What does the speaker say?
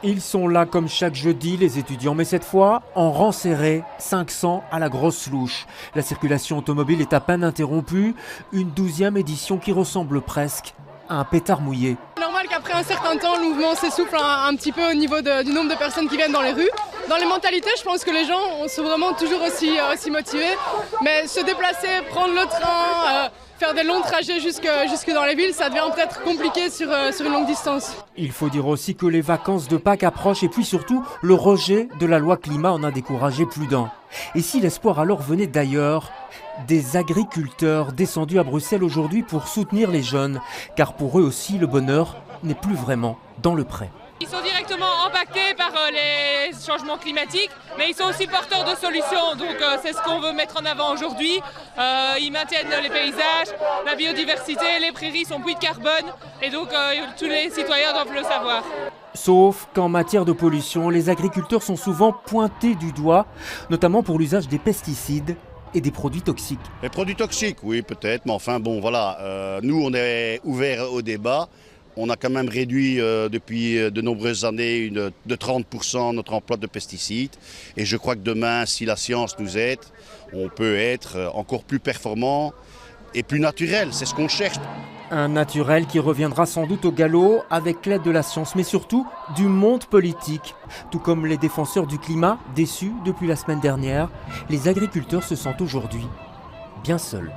Ils sont là comme chaque jeudi, les étudiants, mais cette fois en rang serré, 500 à la grosse louche. La circulation automobile est à peine interrompue, une 12e édition qui ressemble presque à un pétard mouillé. C'est normal qu'après un certain temps, le mouvement s'essouffle un petit peu au niveau du nombre de personnes qui viennent dans les rues. Dans les mentalités, je pense que les gens sont vraiment toujours aussi motivés, mais se déplacer, prendre le train, faire des longs trajets jusque dans les villes, ça devient peut-être compliqué sur une longue distance. Il faut dire aussi que les vacances de Pâques approchent et puis surtout le rejet de la loi climat en a découragé plus d'un. Et si l'espoir alors venait d'ailleurs, des agriculteurs descendus à Bruxelles aujourd'hui pour soutenir les jeunes, car pour eux aussi le bonheur n'est plus vraiment dans le pré. Ils sont directement impactés par les changements climatiques, mais ils sont aussi porteurs de solutions, donc c'est ce qu'on veut mettre en avant aujourd'hui. Ils maintiennent les paysages, la biodiversité, les prairies sont puits de carbone, et donc tous les citoyens doivent le savoir. Sauf qu'en matière de pollution, les agriculteurs sont souvent pointés du doigt, notamment pour l'usage des pesticides et des produits toxiques. Les produits toxiques, oui peut-être, mais enfin bon voilà, nous on est ouverts au débat. On a quand même réduit depuis de nombreuses années de 30% notre emploi de pesticides. Et je crois que demain, si la science nous aide, on peut être encore plus performant et plus naturel. C'est ce qu'on cherche. Un naturel qui reviendra sans doute au galop avec l'aide de la science, mais surtout du monde politique. Tout comme les défenseurs du climat, déçus depuis la semaine dernière, les agriculteurs se sentent aujourd'hui bien seuls.